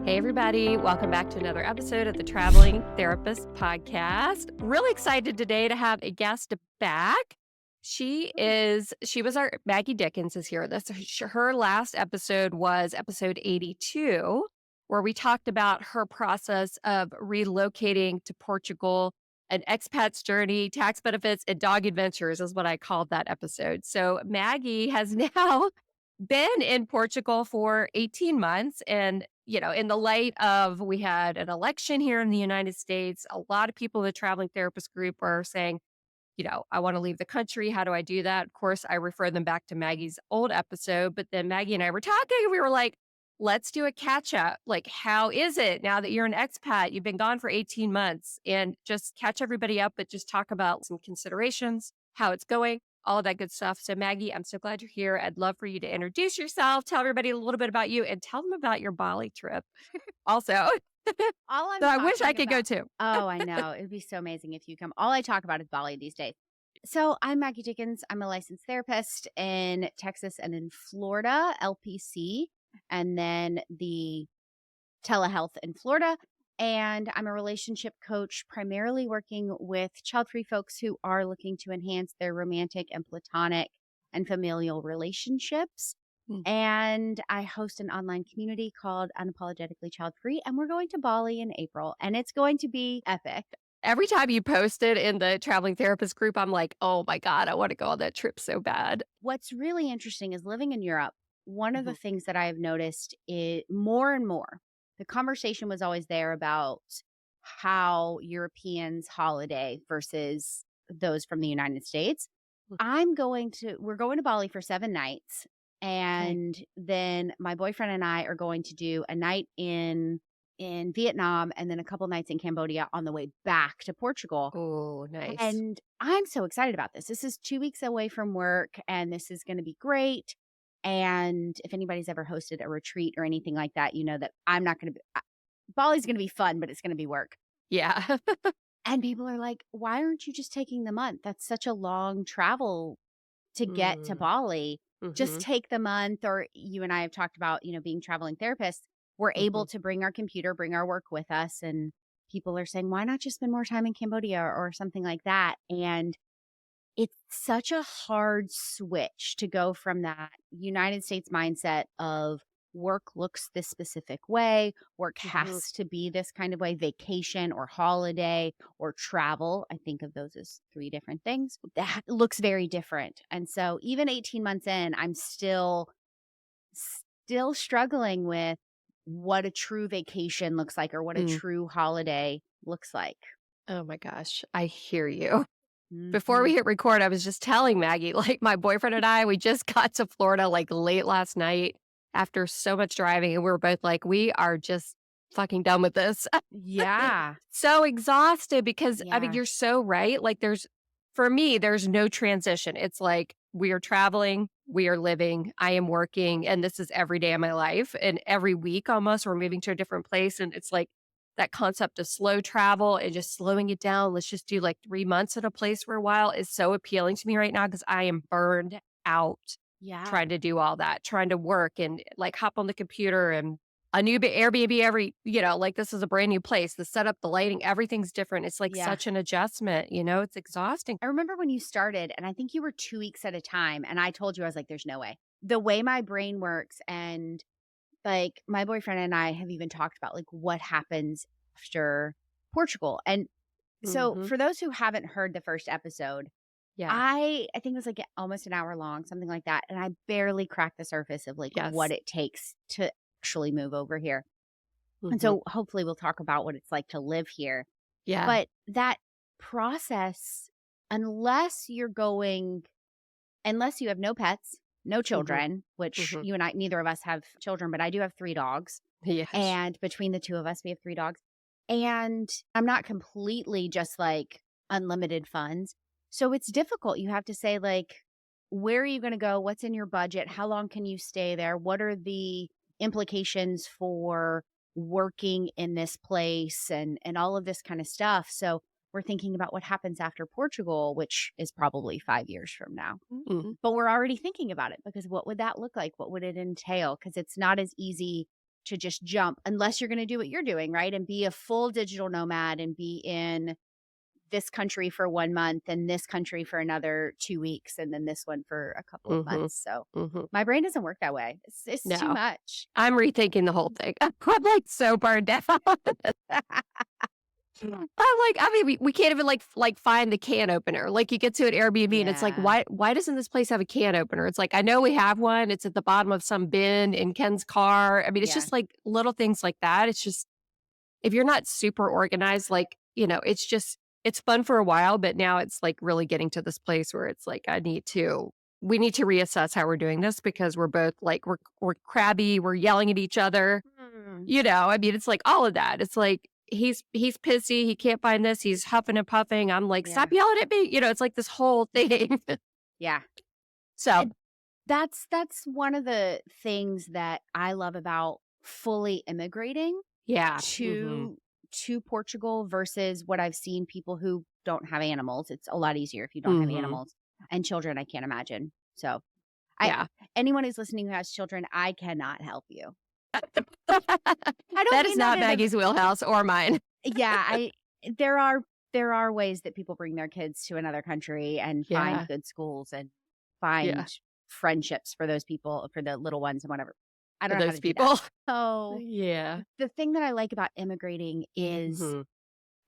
Hey, everybody. Welcome back to another episode of the Traveling Therapist Podcast. Really excited today to have a guest back. Maggie Dickens is here. Her last episode was episode 82, where we talked about her process of relocating to Portugal, an expat's journey, tax benefits, and dog adventures is what I called that episode. So Maggie has now been in Portugal for 18 months. And, in the light of we had an election here in the United States, a lot of people in the traveling therapist group are saying, I want to leave the country. How do I do that? Of course, I refer them back to Maggie's old episode. But then Maggie and I were talking and we were like, let's do a catch up. Like, how is it now that you're an expat? You've been gone for 18 months and just catch everybody up, but just talk about some considerations, how it's going, all of that good stuff. So, Maggie, I'm so glad you're here. I'd love for you to introduce yourself, tell everybody a little bit about you, and tell them about your Bali trip also. All I'm So I wish I talking could go about too. Oh, I know. It'd be so amazing if you come. All I talk about is Bali these days. So I'm Maggie Dickens. I'm a licensed therapist in Texas and in Florida, LPC, and then the telehealth in Florida. And I'm a relationship coach, primarily working with child-free folks who are looking to enhance their romantic and platonic and familial relationships. And I host an online community called Unapologetically Child Free, and we're going to Bali in April, and it's going to be epic. Every time you post it in the traveling therapist group, I'm like, oh my God, I want to go on that trip so bad. What's really interesting is living in Europe. One of the things that I have noticed is more and more, the conversation was always there about how Europeans holiday versus those from the United States. We're going to Bali for 7 nights. And then my boyfriend and I are going to do a night in Vietnam and then a couple nights in Cambodia on the way back to Portugal. Oh, nice. And I'm so excited about this. This is 2 weeks away from work and this is going to be great. And if anybody's ever hosted a retreat or anything like that, you know that I'm not going to be, Bali's going to be fun, but it's going to be work. Yeah. And people are like, why aren't you just taking the month? That's such a long travel to get to Bali. Just take the month. Or you and I have talked about, being traveling therapists. We're able to bring our computer, bring our work with us. And people are saying, why not just spend more time in Cambodia or something like that? And it's such a hard switch to go from that United States mindset of work looks this specific way, work has to be this kind of way, vacation or holiday or travel. I think of those as 3 different things. That looks very different. And so even 18 months in, I'm still struggling with what a true vacation looks like or what a true holiday looks like. Oh my gosh. I hear you. Before we hit record, I was just telling Maggie, like my boyfriend and I, we just got to Florida like late last night after so much driving. And we were both like, we are just fucking done with this. Yeah. So exhausted because I mean, Yeah. you're so right. Like for me, there's no transition. It's like we are traveling, we are living, I am working, and this is every day of my life. And every week almost we're moving to a different place. And it's like that concept of slow travel and just slowing it down. Let's just do like 3 months at a place for a while is so appealing to me right now because I am burned out Yeah. trying to do all that, trying to work and like hop on the computer and a new Airbnb like this is a brand new place. The setup, the lighting, everything's different. It's like Yeah. such an adjustment, it's exhausting. I remember when you started, and I think you were 2 weeks at a time, and I told you, I was like, there's no way. The way my brain works, and like my boyfriend and I have even talked about like what happens after Portugal. And so for those who haven't heard the first episode, Yeah. I think it was like almost an hour long, something like that. And I barely cracked the surface of like what it takes to actually move over here. And so hopefully we'll talk about what it's like to live here. Yeah. But that process, unless you have no pets, no children, which you and I, neither of us have children, but I do have 3 dogs. Yes. And between the 2 of us, we have 3 dogs. And I'm not completely just like unlimited funds. So it's difficult. You have to say like, where are you going to go? What's in your budget? How long can you stay there? What are the implications for working in this place and all of this kind of stuff? So we're thinking about what happens after Portugal, which is probably 5 years from now. But we're already thinking about it because what would that look like? What would it entail? Because it's not as easy to just jump unless you're going to do what you're doing, right? And be a full digital nomad and be in this country for 1 month and this country for another 2 weeks and then this one for a couple of Mhm. months. So Mhm. my brain doesn't work that way. It's too No. much. I'm rethinking the whole thing. I'm like so burned out. I'm like, I mean, we can't even like find the can opener. Like you get to an Airbnb and it's like, Yeah. why doesn't this place have a can opener? It's like, I know we have one. It's at the bottom of some bin in Ken's car. I mean, it's Yeah. just like little things like that. It's just if you're not super organized, like, it's just it's fun for a while, but now it's like really getting to this place where it's like we need to reassess how we're doing this because we're both like we're crabby, we're yelling at each other. Mm. I mean, it's like all of that. It's like he's pissy, he can't find this, he's huffing and puffing. I'm like, Yeah. "Stop yelling at me." It's like this whole thing. Yeah. So, And that's one of the things that I love about fully immigrating yeah. Mhm. to to Portugal versus what I've seen people who don't have animals. It's a lot easier if you don't have Mhm. animals and children, I can't imagine. So, I Yeah. anyone who's listening who has children, I cannot help you. I don't That is mean that not in a Maggie's wheelhouse or mine. yeah, I there are there are ways that people bring their kids to another country and find Yeah. good schools and Yeah. find friendships for those people, for the little ones and whatever. I For don't know how those to do that. people. So, Yeah. the thing that I like about immigrating is Mhm.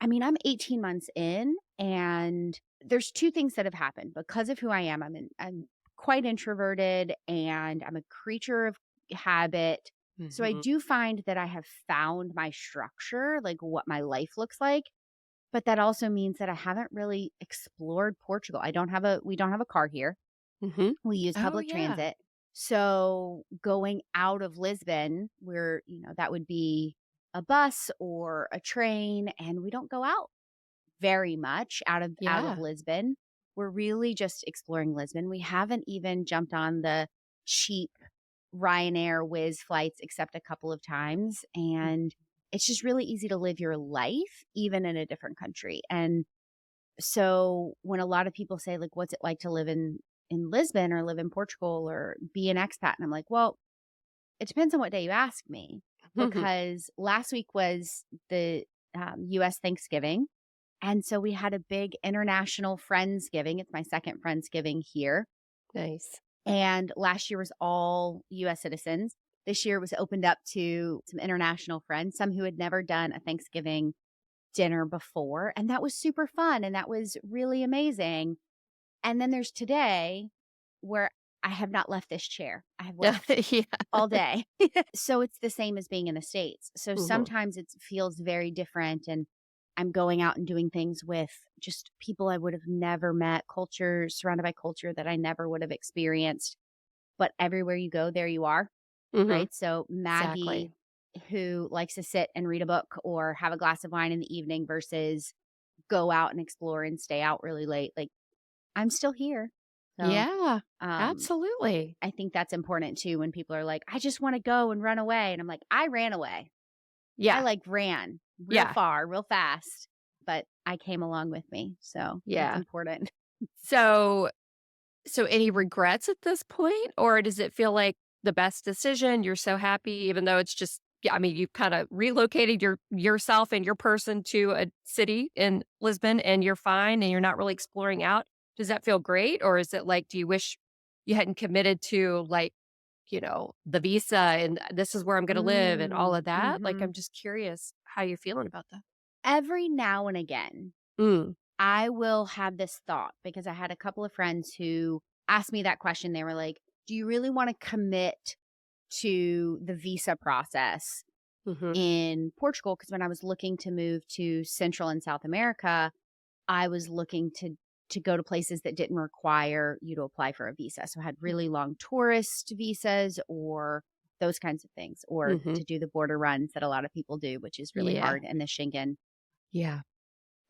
I mean, I'm 18 months in and there's 2 things that have happened because of who I am. I'm quite introverted and I'm a creature of habit. So I Mhm. do find that I have found my structure, like what my life looks like, but that also means that I haven't really explored Portugal. We don't have a car here. Mhm. We use Oh, public yeah. transit. So going out of Lisbon, where, that would be a bus or a train, and we don't go out very much out of Yeah. Lisbon. We're really just exploring Lisbon. We haven't even jumped on the cheap Ryanair Wizz flights except a couple of times, and it's just really easy to live your life even in a different country. And so when a lot of people say like what's it like to live in Lisbon or live in Portugal or be an expat, and I'm like, well, it depends on what day you ask me, Mhm. because last week was the US Thanksgiving, and so we had a big international Friendsgiving. It's my second Friendsgiving here. Nice. And last year was all US citizens. This year it was opened up to some international friends, some who had never done a Thanksgiving dinner before. And that was super fun. And that was really amazing. And then there's today where I have not left this chair. I have worked Yeah. all day. So it's the same as being in the States. So Mhm. sometimes it feels very different. And I'm going out and doing things with just people I would have never met, culture surrounded by culture that I never would have experienced. But everywhere you go, there you are, Mhm. right? So Maggie, Exactly. who likes to sit and read a book or have a glass of wine in the evening versus go out and explore and stay out really late. Like I'm still here. So, Yeah. um, Absolutely. I think that's important too when people are like, I just want to go and run away. And I'm like, I ran away. I Yeah. like ran real Yeah. far, real fast, but I came along with me. So that's Yeah. important. So any regrets at this point, or does it feel like the best decision? You're so happy, even though it's just, yeah, I mean, you've kind of relocated yourself and your person to a city in Lisbon and you're fine and you're not really exploring out. Does that feel great? Or is it like, do you wish you hadn't committed to like, the visa and this is where I'm going to live and all of that? Like, Mm-hmm. I'm just curious how you're feeling about that. Every now and again, Mm. I will have this thought because I had a couple of friends who asked me that question. They were like, do you really want to commit to the visa process Hmm. in Portugal? Because when I was looking to move to Central and South America, I was looking to go to places that didn't require you to apply for a visa. So I had really long tourist visas or those kinds of things, or Hmm. to do the border runs that a lot of people do, which is really Yeah. hard in the Schengen. Yeah.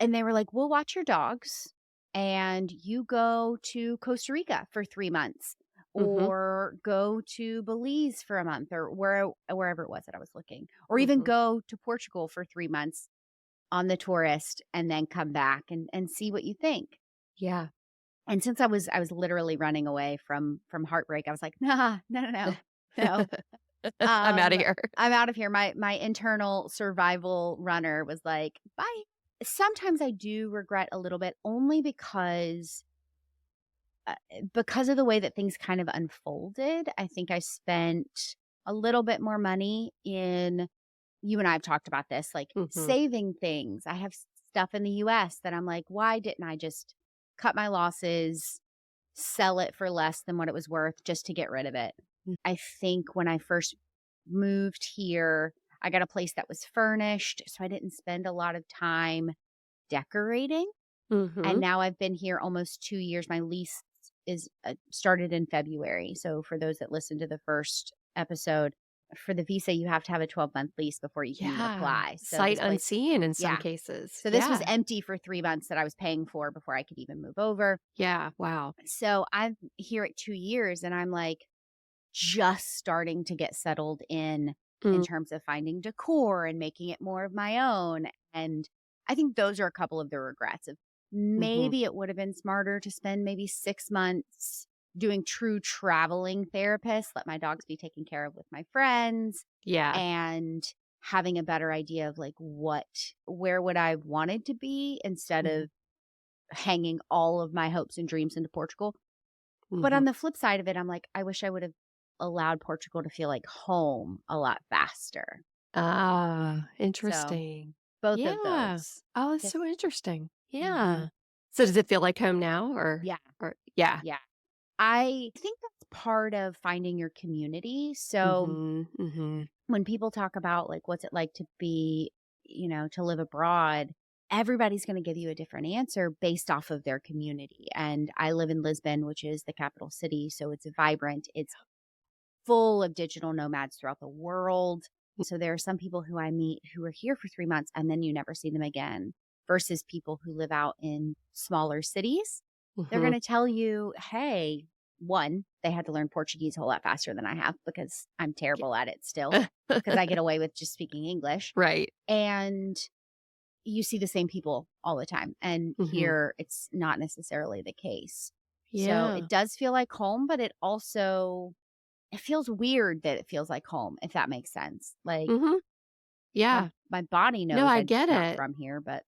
And they were like, "We'll watch your dogs and you go to Costa Rica for 3 months Hmm. or go to Belize for a month," or wherever it was that I was looking, or even Hmm. go to Portugal for 3 months on the tourist and then come back and see what you think. Yeah. And since I was literally running away from heartbreak, I was like, "Nah, no, no, no, no." I'm out of here. I'm out of here. My internal survival runner was like, "Bye." Sometimes I do regret a little bit only because of the way that things kind of unfolded. I think I spent a little bit more money in you and I have talked about this, like Mhm. saving things. I have stuff in the US that I'm like, why didn't I just cut my losses, sell it for less than what it was worth just to get rid of it? Mm. I think when I first moved here, I got a place that was furnished, so I didn't spend a lot of time decorating. And Mhm. now I've been here almost 2 years. My lease is started in February. So for those that listened to the first episode, for the visa, you have to have a 12-month lease before you can even Yeah. apply. So Sight this place, unseen in some yeah. cases. So this was Yeah. empty for 3 months that I was paying for before I could even move over. Yeah. Wow. So I'm here at 2 years and I'm like just starting to get settled in Mm. terms of finding decor and making it more of my own. And I think those are a couple of the regrets of Mhm. maybe it would have been smarter to spend maybe 6 months doing true traveling therapist, let my dogs be taken care of with my friends Yeah. and having a better idea of like where would I have wanted to be instead Mhm. of hanging all of my hopes and dreams into Portugal. But Mhm. on the flip side of it, I'm like, I wish I would have allowed Portugal to feel like home a lot faster. Ah, So, interesting. both of Yeah. those. Oh, that's Yes. so interesting. Mhm. Yeah. So does it feel like home now Yeah, or yeah. yeah. I think that's part of finding your community. So, Mhm. Mhm. when people talk about, like, what's it like to be, to live abroad, everybody's gonna give you a different answer based off of their community, and I live in Lisbon, which is the capital city, so it's vibrant. It's full of digital nomads throughout the world. So there are some people who I meet who are here for 3 months and then you never see them again versus people who live out in smaller cities. They're Mhm. gonna tell you, "Hey," one, they had to learn Portuguese a whole lot faster than I have because I'm terrible at it still because I get away with just speaking English. Right. And you see the same people all the time. And Mhm. here it's not necessarily the case. So Yeah. it does feel like home, but it feels weird that it feels like home, if that makes sense. Like, Mhm. Yeah. my body No, knows I I'm get not it. from here, but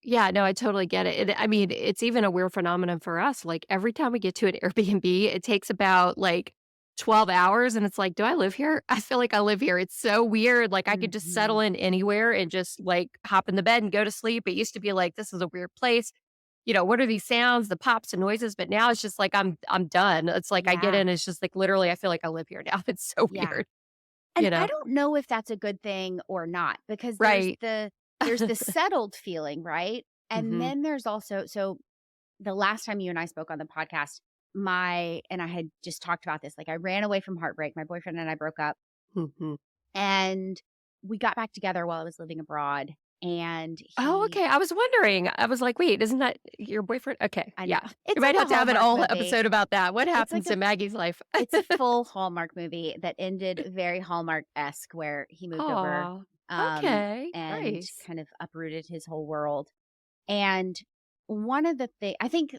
Yeah, no, I totally get it. I mean, it's even a weird phenomenon for us. Like every time we get to an Airbnb, it takes about like 12 hours and it's like, do I live here? I feel like I live here. It's so weird. Like I could just settle Mhm. in anywhere and just like hop in the bed and go to sleep. It used to be like this is a weird place. What are these sounds, the pops and noises? But now it's just like I'm done. It's like I get Yeah, in, it's just like literally I feel like I live here now. It's so yeah. weird, And you I know? don't know if that's a good thing or not because Right. there's the settled feeling, right? And Mhm. then there's also the last time you and I spoke on the podcast, I had just talked about this, like, I ran away from heartbreak. My boyfriend and I broke up, Mhm. and we got back together while I was living abroad, and Oh, he okay. I was wondering. I was like, "Wait, isn't that your boyfriend?" Okay, I know. yeah. We It's might like a have to have an Hallmark whole movie. episode about that. What It's like happens a in Maggie's life? It's a full Hallmark movie that ended very Hallmark-esque where he moved over, Oh, okay. and Nice. kind of uprooted his whole world, and one of the I think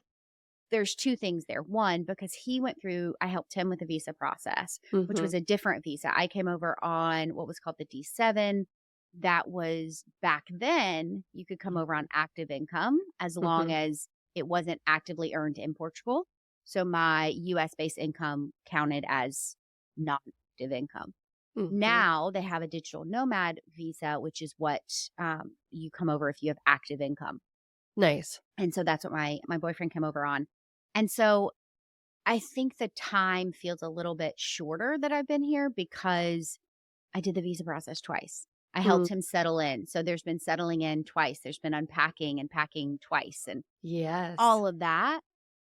there's 2 things there. One, because he went through I helped him with the visa process, which Mhm, was a different visa. I came over on what was called the D7. That was back then, you could come over on active income as long mhm, as it wasn't actively earned in Portugal. So my US-based income counted as non-active income. mhm. Now they have a digital nomad visa, which is what, you come over if you have active income. Nice. And so that's what my boyfriend came over on. And so I think the time feels a little bit shorter that I've been here because I did the visa process twice. I Mm, helped him settle in. So there's been settling in twice. There's been unpacking and packing twice and yes. all of that.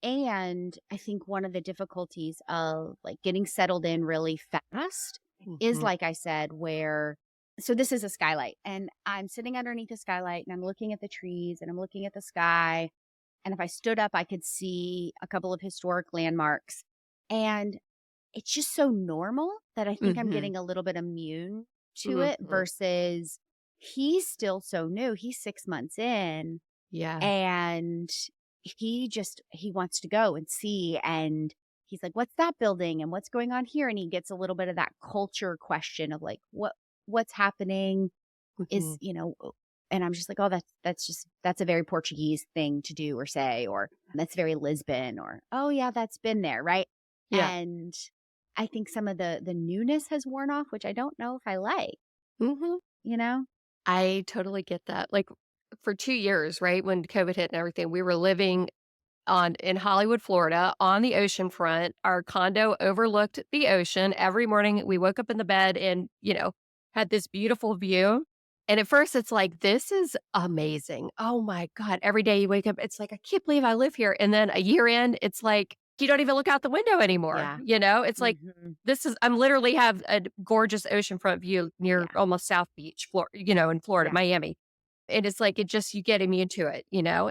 And I think one of the difficulties of like getting settled in really fast is Mhm, like I said, where so this is a skylight and I'm sitting underneath the skylight and I'm looking at the trees and I'm looking at the sky. And if I stood up, I could see a couple of historic landmarks. And it's just so normal that I think I'm mhm, getting a little bit immune to it mhm. versus he's still so new. He's 6 months in Yeah. and he wants to go and see. And he's like, "What's that building and what's going on here?" And he gets a little bit of that culture question of like, what's happening is, Mhm. and I'm just like, "Oh, that's a very Portuguese thing to do or say," or "That's very Lisbon," or "Oh, yeah, that's been there," right? Yeah. And I think some of the newness has worn off, which I don't know if I like, Mhm. you know? I totally get that. Like, for 2 years, right, when COVID hit and everything, we were living on in Hollywood, Florida, on the ocean front. Our condo overlooked the ocean. Every morning, we woke up in the bed and, had this beautiful view. And at first, it's like, "This is amazing. Oh my god." Every day you wake up, it's like, "I can't believe I live here." And then a year in, it's like, you don't even look out the window anymore, Yeah. It's like, Mhm. I'm literally have a gorgeous oceanfront view near Yeah. almost South Beach, in Florida, Yeah. Miami. And it's like, you get immune to it, Yeah.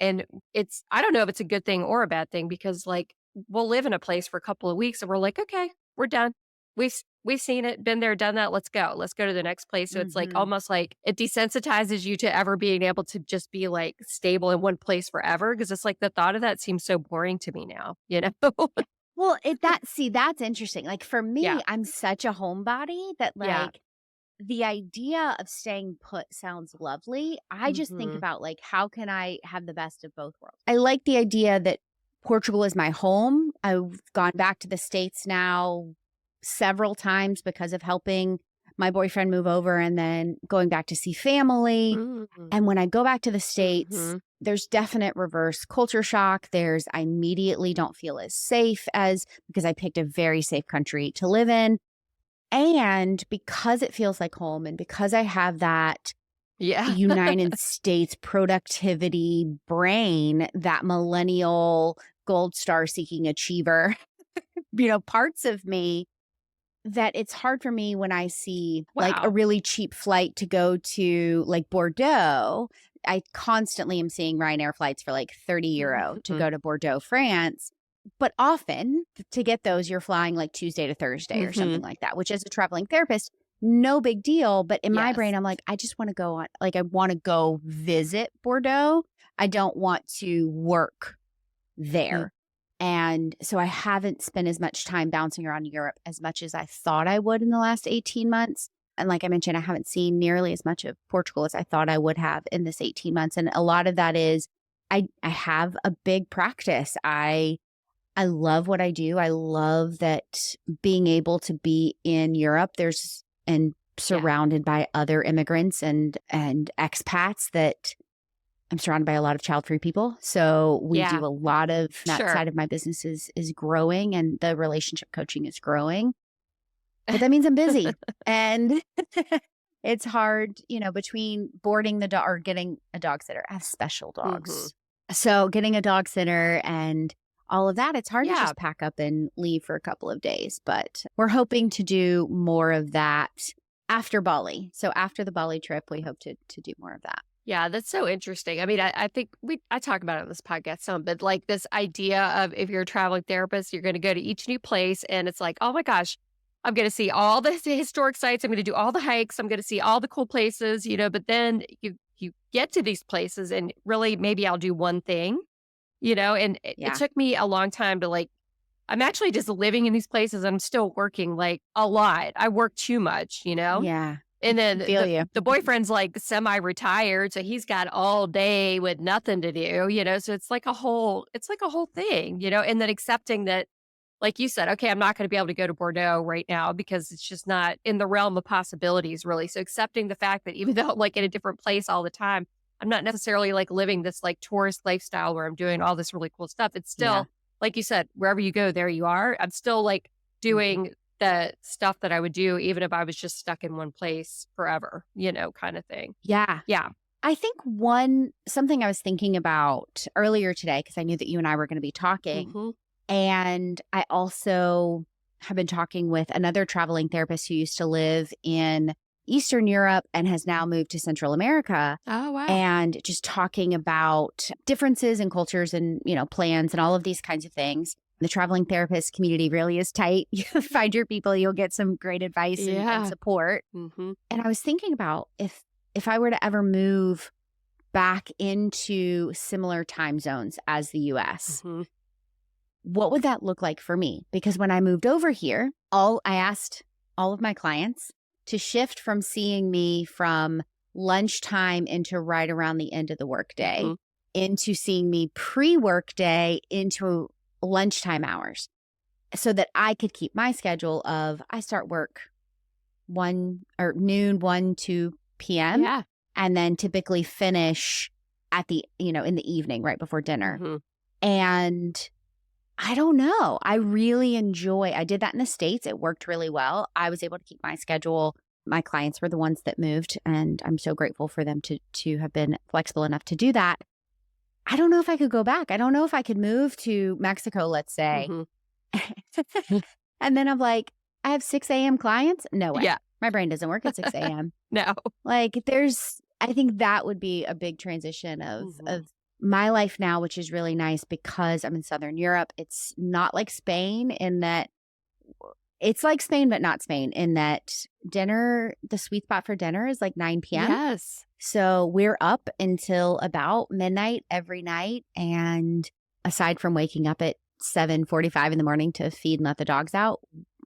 and it's I don't know if it's a good thing or a bad thing because, like, we'll live in a place for a couple of weeks and we're like, "Okay, we're done. We've seen it, been there, done that. Let's go. Let's go to the next place." So it's like Mhm. almost like it desensitizes you to ever being able to just be like stable in one place forever. Because it's like the thought of that seems so boring to me now, you know? Well, that's interesting. Like, for Yeah. me, I'm such a homebody that, Yeah. like, the idea of staying put sounds lovely. I just think Mhm. about, like, how can I have the best of both worlds? I like the idea that Portugal is my home. I've gone back to the States now several times because of helping my boyfriend move over and then going back to see family. Mm. And when I go back to the States, Mhm. there's definite reverse culture shock. I immediately don't feel as safe as because I picked a very safe country to live in. And because it feels like home and because I have that Yeah. United States productivity brain, that millennial gold star seeking achiever, parts of me that it's hard for me when I see, like, a Wow. really cheap flight to go to, like, Bordeaux. I constantly am seeing Ryanair flights for, like, €30 to Mhm. go to Bordeaux, France, but often, to get those, you're flying, like, Tuesday to Thursday or something Mhm. like that, which as a traveling therapist, no big deal, but in my brain, Yes. I'm like, "I just wanna go on," like, I wanna go visit Bordeaux. I don't want to work Mhm. there. And so I haven't spent as much time bouncing around Europe as much as I thought I would in the last 18 months. And like I mentioned, I haven't seen nearly as much of Portugal as I thought I would have in this 18 months. And a lot of that is I have a big practice. I love what I do. I love that being able to be in Europe, there's and Yeah. surrounded by other immigrants and expats that I'm surrounded by a lot of child-free people, so we Yeah. do a lot of that Sure. side of my business is growing and the relationship coaching is growing, but that means I'm busy, and it's hard, between boarding the dog or getting a dog sitter. I have special Mhm. dogs. So, getting a dog sitter and all of that, it's hard to Yeah. just pack up and leave for a couple of days, but we're hoping to do more of that after Bali. So, after the Bali trip, we hope to do more of that. Yeah, that's so interesting. I mean, I think I talk about it on this podcast some, but like this idea of if you're a traveling therapist, you're going to go to each new place and it's like, oh my gosh, I'm going to see all the historic sites. I'm going to do all the hikes. I'm going to see all the cool places, but then you get to these places and really maybe I'll do one thing, and it Yeah. took me a long time to like, I'm actually just living in these places. I'm still working like a lot. I work too much. Yeah. And then Feel you. the boyfriend's, like, semi-retired, so he's got all day with nothing to do, so it's like a whole thing, and then accepting that, like you said, "Okay, I'm not gonna be able to go to Bordeaux right now because it's just not in the realm of possibilities, really." So accepting the fact that even though I'm, like, in a different place all the time, I'm not necessarily, like, living this, like, tourist lifestyle where I'm doing all this really cool stuff. It's Yeah. still, like you said, wherever you go, there you are. I'm still, like, Mhm. doing the stuff that I would do even if I was just stuck in one place forever, kinda thing. Yeah. Yeah. I think something I was thinking about earlier today, because I knew that you and I were gonna be talking, Mhm. and I also have been talking with another traveling therapist who used to live in Eastern Europe and has now moved to Central America, Oh, wow. and just talking about differences in cultures and, plans and all of these kinds of things. The traveling therapist community really is tight. You find your people, you'll get some great advice and Yeah. support. Mhm. And I was thinking about if I were to ever move back into similar time zones as the US, Mhm. what would that look like for me? Because when I moved over here, I asked all of my clients to shift from seeing me from lunchtime into right around the end of the workday Mhm. into seeing me pre-workday into lunchtime hours so that I could keep my schedule of I start work 1 or noon, 1, 2 PM, Yeah. and then typically finish at the, in the evening right before dinner. Mhm. And I don't know. I did that in the States. It worked really well. I was able to keep my schedule. My clients were the ones that moved, and I'm so grateful for them to have been flexible enough to do that. I don't know if I could go back. I don't know if I could move to Mexico, let's say. Mhm. And then I'm like, I have 6 a.m. clients? No way. Yeah. My brain doesn't work at 6 a.m. No. Like I think that would be a big transition of Mhm. my life now, which is really nice because I'm in Southern Europe. It's not like Spain in that it's like Spain, but not Spain in that the sweet spot for dinner is like 9 p.m. Yes. So we're up until about midnight every night. And aside from waking up at 7:45 in the morning to feed and let the dogs out,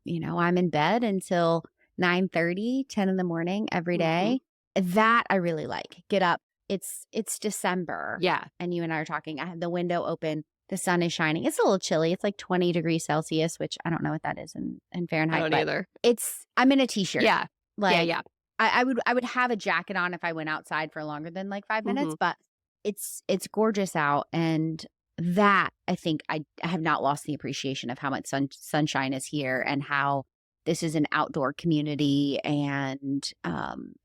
I'm in bed until 9:30, 10 in the morning every Mhm. day. That I really like. Get up. It's December Yeah. and you and I are talking. I have the window open. The sun is shining. It's a little chilly. It's like 20 degrees Celsius, which I don't know what that is in I Fahrenheit, don't but either. I'm in a t-shirt. Yeah. Yeah, Like yeah. I would have a jacket on if I went outside for longer than like 5 minutes, Mhm. but it's gorgeous out. And that I think I have not lost the appreciation of how much sunshine is here and how this is an outdoor community and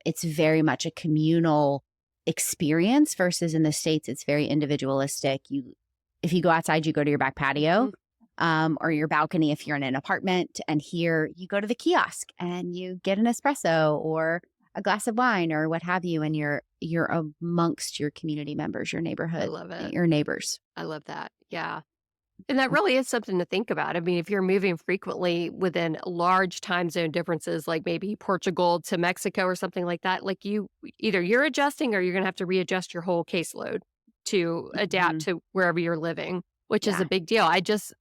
it's very much a communal experience versus in the States, it's very individualistic. If you go outside, you go to your back patio Mhm. or your balcony if you're in an apartment. And here you go to the kiosk and you get an espresso or a glass of wine or what have you. And you're amongst your community members, your I neighborhood, love it. your neighbors. I love that. Yeah. And that really is something to think about. I mean, if you're moving frequently within large time zone differences, like maybe Portugal to Mexico or something like that, like either you're adjusting or you're going to have to readjust your whole caseload to adapt Mhm. to wherever you're living, which is a Yeah. big deal. I just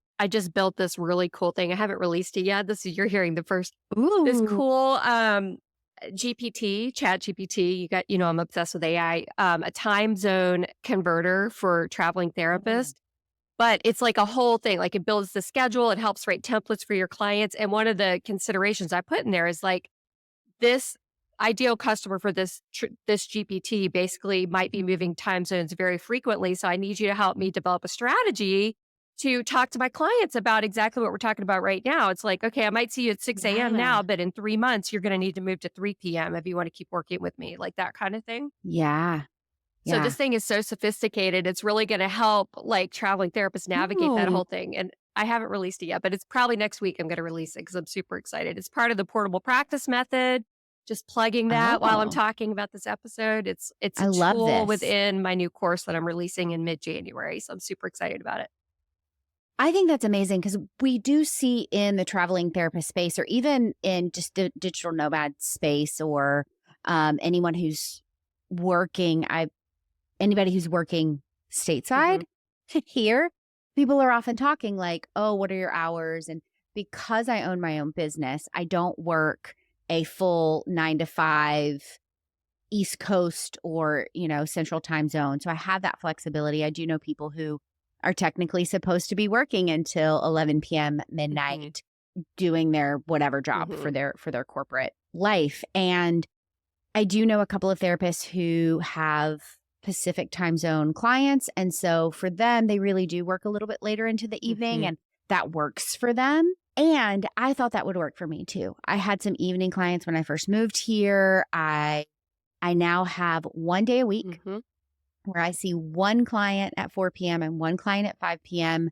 built this really cool thing. I haven't released it yet. You're hearing the first this Ooh. cool GPT, chat GPT. I'm obsessed with AI, a time zone converter for traveling Oh. therapists. But it's like a whole thing, like, it builds the schedule, it helps write templates for your clients, and one of the considerations I put in there is, like, this ideal customer for this GPT basically might be Mhm. moving time zones very frequently, so I need you to help me develop a strategy to talk to my clients about exactly what we're talking about right now. It's like, "Okay, I might see you at 6 a.m. Yeah. now, but in 3 months, you're gonna need to move to 3 p.m. if you wanna keep working with me," like that kinda thing. Yeah. So this Yeah. thing is so sophisticated, it's really gonna help, like, traveling therapists navigate that Oh. whole thing, and I haven't released it yet, but it's probably next week I'm gonna release it because 'cause I'm super excited. It's part of the portable practice method, just plugging that while I'm Oh. talking about this episode. It's I a love tool this. within my new course that I'm releasing in mid-January, so I'm super excited about it. I think that's amazing because we do see in the traveling therapist space or even in just the digital nomad space or anyone who's working, anybody who's working stateside Mhm. here, people are often talking like, oh, what are your hours? And because I own my own business, I don't work a full 9 to 5 East Coast or, central time zone. So I have that flexibility. I do know people who are technically supposed to be working until 11 p.m. Mhm. midnight doing their whatever job for Mhm. their corporate life. And I do know a couple of therapists who have Pacific time zone clients. And so for them, they really do work a little bit later into the evening Mhm. and that works for them. And I thought that would work for me too. I had some evening clients when I first moved here. I now have 1 day a week Mhm. where I see one client at 4 p.m. and one client at 5 p.m.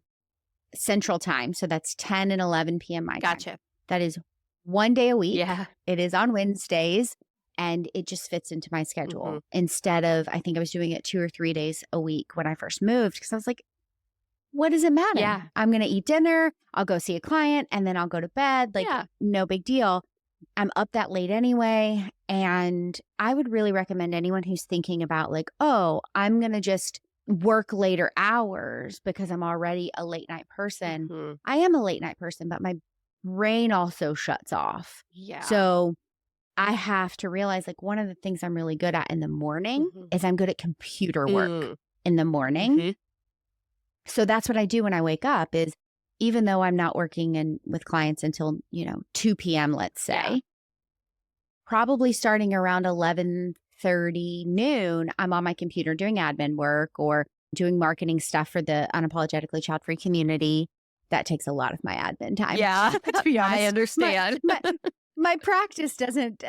Central Time. So that's 10 and 11 p.m. my time. Gotcha. That is 1 day a week. Yeah. It is on Wednesdays and it just fits into my Mhm. schedule instead of, I think I was doing it 2 or 3 days a week when I first moved because I was like, what does it matter? Yeah. I'm going to eat dinner, I'll go see a client, and then I'll go to bed. Like, Yeah. no big deal. I'm up that late anyway. And I would really recommend anyone who's thinking about, like, oh, I'm going to just work later hours because I'm already a late night person. Mhm. I am a late night person, but my brain also shuts off. Yeah. So I have to realize, like, one of the things I'm really good at in the morning Mhm. is I'm good at computer work Mm. in the morning. Mhm. So that's what I do when I wake up is even though I'm not working with clients until, 2 PM, let's Yeah. say, probably starting around 11:30 noon, I'm on my computer doing admin work or doing marketing stuff for the unapologetically child-free community. That takes a lot of my admin time, Yeah. to be I honest. My understand. my my practice doesn't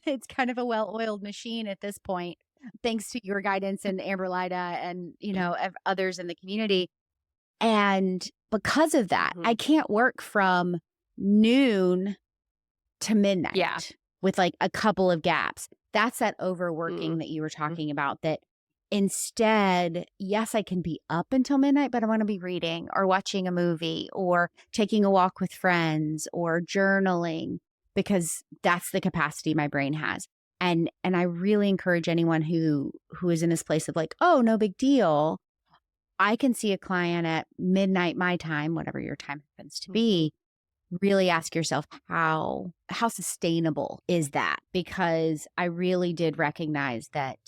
it's kind of a well-oiled machine at this point, thanks to your guidance and Amber Lida and, others in the community. And because of that, I Mhm. can't work from noon to Yeah. midnight with, like, a couple of gaps. That's that overworking Mm. that you were Mm. talking about that instead, yes, I can be up until midnight, but I wanna be reading or watching a movie or taking a walk with friends or journaling because that's the capacity my brain has. And I really encourage anyone who is in this place of like, "Oh, no big deal." I can see a client at midnight my time, whatever your time happens to Mhm. be, really ask yourself how sustainable is that? Because I really did recognize that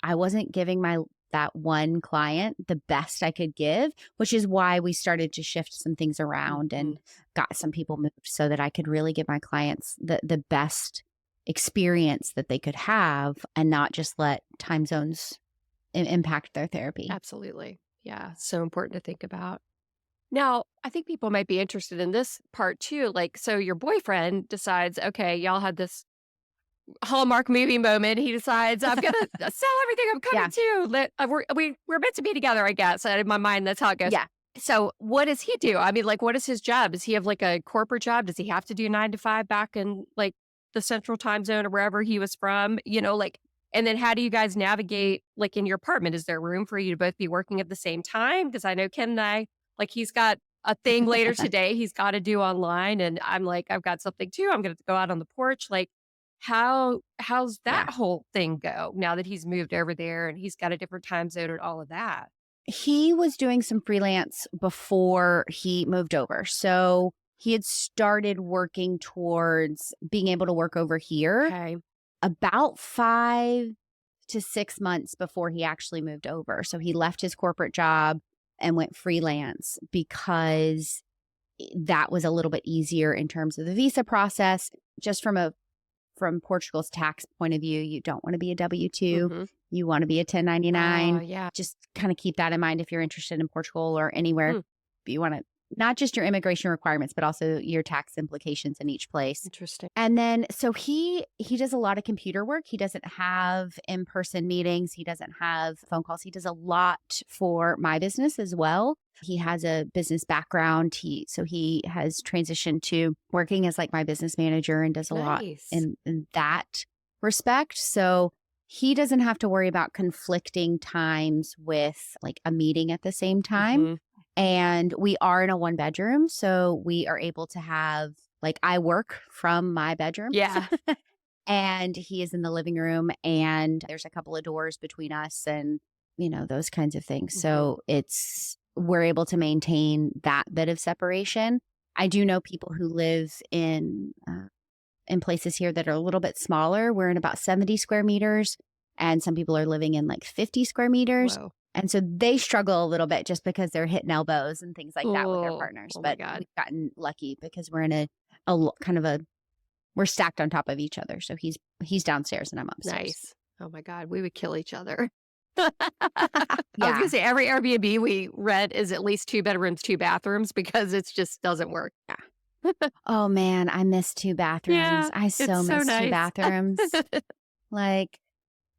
I wasn't giving my that one client the best I could give, which is why we started to shift some things around and Mhm. got some people moved so that I could really give my clients the best experience that they could have and not just let time zones impact their therapy. Absolutely. Yeah. So important to think about. Now, I think people might be interested in this part too. Like, so your boyfriend decides, okay, y'all had this Hallmark movie moment. He decides, I'm gonna sell everything. I'm coming Yeah. too. We're meant to be together, I guess. In my mind, that's how it goes. Yeah. So, what does he do? I mean, like, what is his job? Does he have like a corporate job? Does he have to do 9 to 5 back in like the central time zone or wherever he was from? Like, and then how do you guys navigate like in your apartment? Is there room for you to both be working at the same time? Because I know Ken and I, like, he's got a thing later today he's got to do online, and I'm like, I've got something too. I'm gonna go out on the porch. Like, how's that Yeah. whole thing go now that he's moved over there and he's got a different time zone and all of that? He was doing some freelance before he moved over. So he had started working towards being able to work over here Okay. about 5 to 6 months before he actually moved over. So he left his corporate job and went freelance because that was a little bit easier in terms of the visa process. Just from Portugal's tax point of view, you don't want to be a W-2. Mhm. You want to be a Oh, 1099. yeah. Just kind of keep that in mind if you're interested in Portugal or anywhere. Hmm, You want to not just your immigration requirements, but also your tax implications in each place. interesting. And then so he does a lot of computer work. He doesn't have in-person meetings. He doesn't have phone calls. He does a lot for my business as well. He has a business background. He has transitioned to working as like my business manager and does a lot Nice. in that respect. So he doesn't have to worry about conflicting times with like a meeting at the same time. Mhm. And we are in a one bedroom, so we are able to have like I work from my bedroom Yeah. and he is in the living room and there's a couple of doors between us and those kinds of things. Mhm. So it's we're able to maintain that bit of separation. I do know people who live in places here that are a little bit smaller. We're in about 70 square meters, and some people are living in like 50 square meters. Whoa. And so they struggle a little bit just because they're hitting elbows and things like that with their Oh, partners. oh my But God. we've gotten lucky because we're in kind of we're stacked on top of each other. So he's downstairs and I'm upstairs. Nice. Oh my God. We would kill each other. I was gonna Yeah. say every Airbnb we rent is at least 2 bedrooms, 2 bathrooms because it's just doesn't work. Oh man, I miss two bathrooms. Yeah, I it's so so miss two nice. bathrooms. Like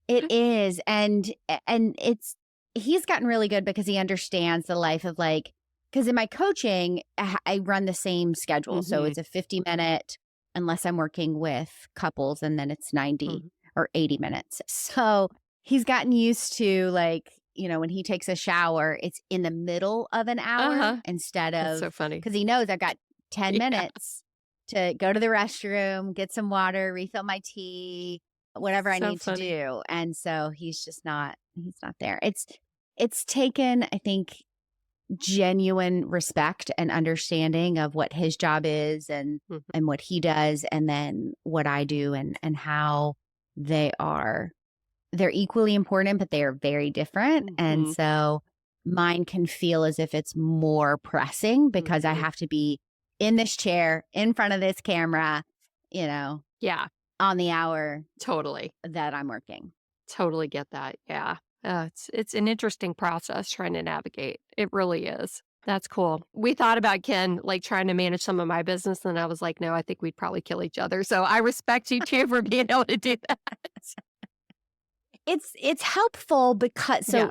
it is, and it's he's gotten really good because he understands the life of like because in my coaching, I run the same schedule. So Mhm. it's a 50-minute unless I'm working with couples, and then it's 90 Mhm. or 80 minutes. So he's gotten used to like, when he takes a shower, it's in the middle of an hour Uh-huh. instead That's of so funny. because he knows I've got 10 Yeah. minutes to go to the restroom, get some water, refill my tea, whatever I So need to funny. do. And so he's not there. It's taken, I think, genuine respect and understanding of what his job is Mhm, and what he does, and then what I do, and how they are they're equally important, but they are very different. And mhm, so mine can feel as if it's more pressing because I mhm. have to be in this chair in front of this camera, you know, Yeah, on the hour totally. that I'm working. Totally get that. Yeah. It's an interesting process trying to navigate. It really is. That's cool. We thought about Ken like trying to manage some of my business, and I was like, no, I think we'd probably kill each other. So I respect you too for being able to do that. It's helpful because so Yeah.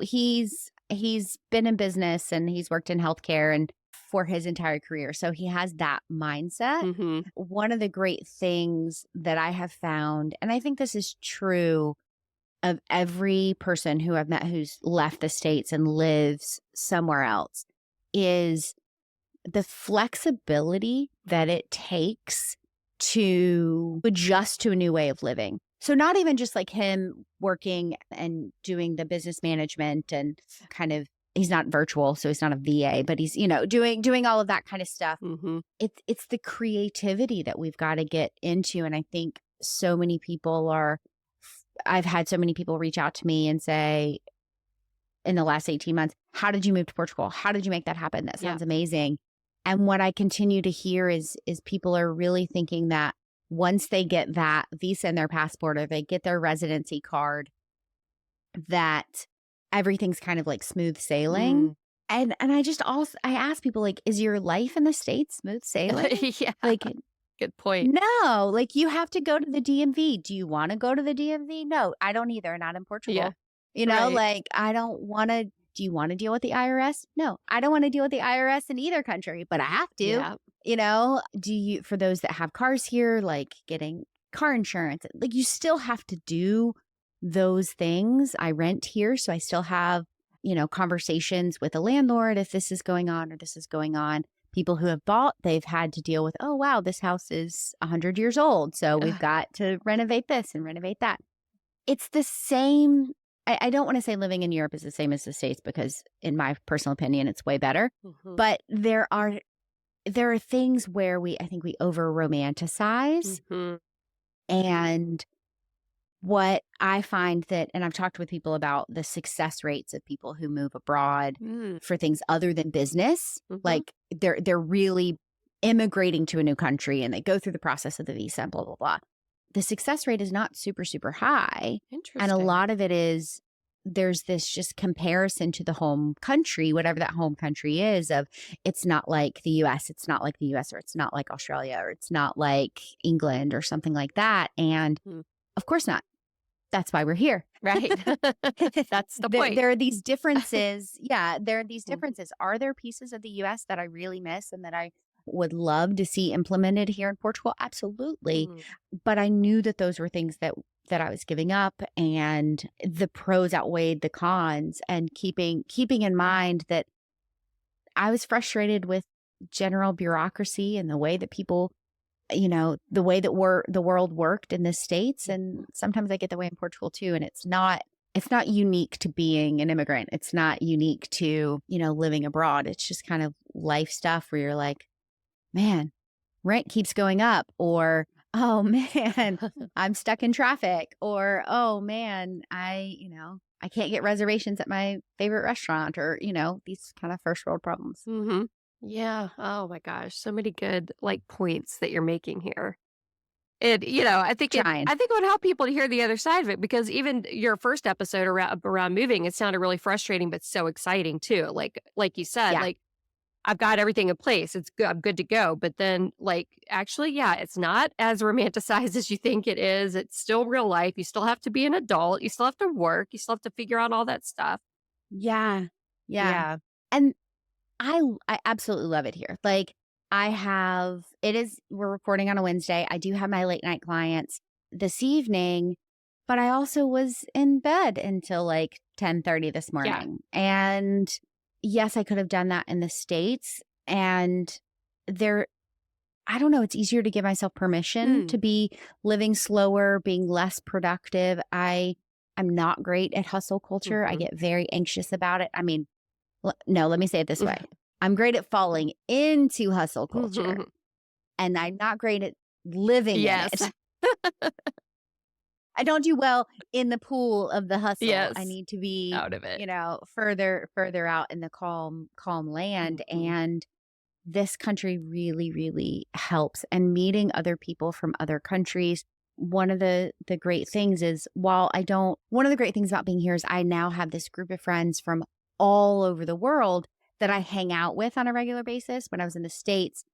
he's been in business and he's worked in healthcare and for his entire career. So he has that mindset. Hmm. One of the great things that I have found, and I think this is true of every person who I've met who's left the States and lives somewhere else, is the flexibility that it takes to adjust to a new way of living. So not even just like him working and doing the business management and kind of he's not virtual, so he's not a VA, but he's, doing all of that kind of stuff. Hmm. It's the creativity that we've got to get into. And I think so many people are I've had so many people reach out to me and say in the last 18 months, how did you move to Portugal? How did you make that happen? That Yeah. sounds amazing. And what I continue to hear is people are really thinking that once they get that visa in their passport or they get their residency card, that everything's kind of like smooth sailing. Mm. And I just also I ask people like, is your life in the States smooth sailing? Yeah. Like, Good point. no, like you have to go to the DMV. Do you want to go to the DMV? No, I don't either. Not in Yeah. Portugal. Right. Like I don't want to. Do you want to deal with the IRS? No, I don't want to deal with the IRS in either country, but I have to. Yeah. Do you, for those that have cars here, like getting car insurance, like you still have to do those things. I rent here, so I still have, conversations with a landlord if this is going on or this is going on. People who have bought, they've had to deal with, oh, wow, this house is 100 years old. So we've Ugh. got to renovate this and renovate that. It's the same. I don't want to say living in Europe is the same as the States because, in my personal opinion, it's way better. Mhm, But there are things where I think we over romanticize. mhm. And what I find and I've talked with people about the success rates of people who move abroad Mm, for things other than business. mhm. Like they're really immigrating to a new country and they go through the process of the visa and blah, blah, blah. The success rate is not super, super high. And a Interesting. lot of it is there's this just comparison to the home country, whatever that home country is, of it's not like the US, it's not like the US, or it's not like Australia, or it's not like England or something like that. And Mm, of course not. That's why we're here. right. That's the there, point. there are these differences. Yeah, there are these Mhm, differences. Are there pieces of the US that I really miss and that I would love to see implemented here in Portugal? Absolutely. mm, But I knew that those were things that I was giving up, and the pros outweighed the cons, and keeping in mind that I was frustrated with general bureaucracy and the way that people, the way that the world worked in the States. mhm. And sometimes I get the way in Portugal too. And it's not unique to being an immigrant. It's not unique to, living abroad. It's just kind of life stuff where you're like, man, rent keeps going up, or, oh man, I'm stuck in traffic, or, oh man, I can't get reservations at my favorite restaurant, or, these kind of first world problems. Mhm. Yeah. Oh my gosh, so many good, like, points that you're making here. Trying. I think it would help people to hear the other side of it because even your first episode around moving, it sounded really frustrating, but so exciting too. Like you said, Yeah. like, I've got everything in place. It's good. I'm good to go. But then, like, actually, yeah, it's not as romanticized as you think it is. It's still real life. You still have to be an adult. You still have to work. You still have to figure out all that stuff. Yeah. Yeah. Yeah. And I absolutely love it here. Like we're recording on a Wednesday. I do have my late night clients this evening, but I also was in bed until like 10:30 this Yeah. morning. And yes, I could have done that in the States. And there I don't know, it's easier to give myself permission Mm. to be living slower, being less productive. I'm not great at hustle culture. I Mhm. get very anxious about it. I mean, no, let me say it this way. I'm great at falling into hustle culture, Mhm. and I'm not great at living in Yes. it. I don't do well in the pool of the hustle. I Yes. need to be, Out of it. further out in the calm land. Mhm. And this country really, really helps. And meeting other people from other countries. One of the great things is one of the great things about being here is I now have this group of friends from all over the world that I hang out with on a regular basis. When I was in the States,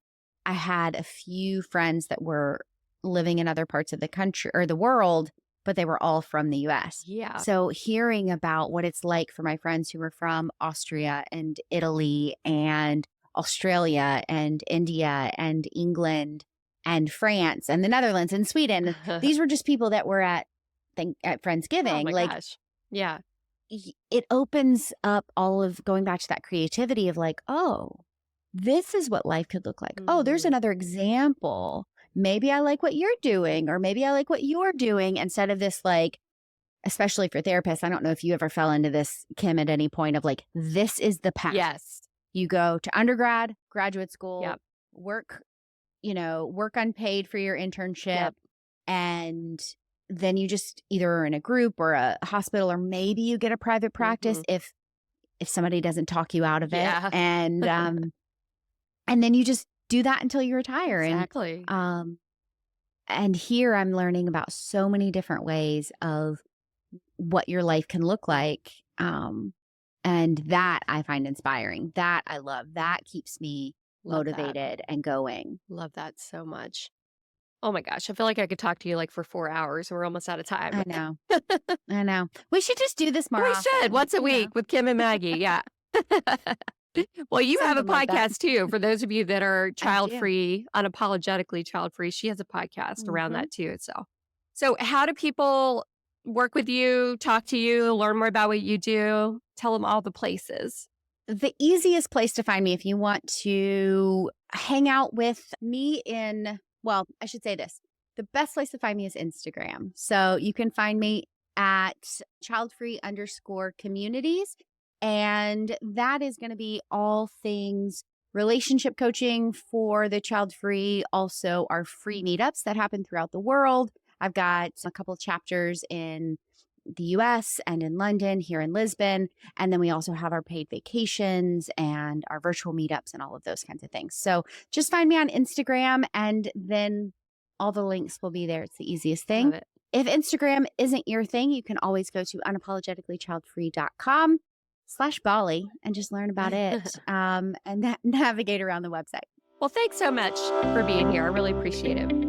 I had a few friends that were living in other parts of the country or the world, but they were all from the US. Yeah. So hearing about what it's like for my friends who are from Austria and Italy and Australia and India and England and France and the Netherlands and Sweden, these were just people that were at Oh Friendsgiving. my Like gosh. Yeah. it opens up all of going back to that creativity of like, oh, this is what life could look like. Oh, there's Mhm. another example. Maybe I like what you're doing, or maybe I like what you're doing instead of this, like, especially for therapists. I don't know if you ever fell into this, Kim, at any point of like, this is the path. Yes. You go to undergrad, graduate school, Yep. work, work unpaid for your internship, Yep. and then you just either are in a group or a hospital, or maybe you get a private practice Mhm. if somebody doesn't talk you out of it. Yeah. And then you just do that until you retire. Exactly. And here I'm learning about so many different ways of what your life can look like. And that I find inspiring. That I love. That keeps me Love that. motivated and going. Love that so much. Oh my gosh. I feel like I could talk to you like for 4 hours. We're almost out of time. I know. I know. We should just do this more We should often. once a week with Kim and Maggie. Yeah. Well, you have a Something like that. podcast too. For those of you that are I child do. free, unapologetically child free, she has a podcast around Mhm. that too. So how do people work with you, talk to you, learn more about what you do? Tell them all the places. The easiest place to find me if you want to hang out with me well, I should say this. The best place to find me is Instagram. So you can find me at childfree_communities. And that is going to be all things relationship coaching for the child free. Also, our free meetups that happen throughout the world. I've got a couple chapters in the US and in London, here in Lisbon. And then we also have our paid vacations and our virtual meetups and all of those kinds of things. So just find me on Instagram and then all the links will be there. It's the easiest Love thing. it. If Instagram isn't your thing, you can always go to unapologeticallychildfree.com/Bali and just learn about it and navigate around the website. Well, thanks so much for being here. I really appreciate it.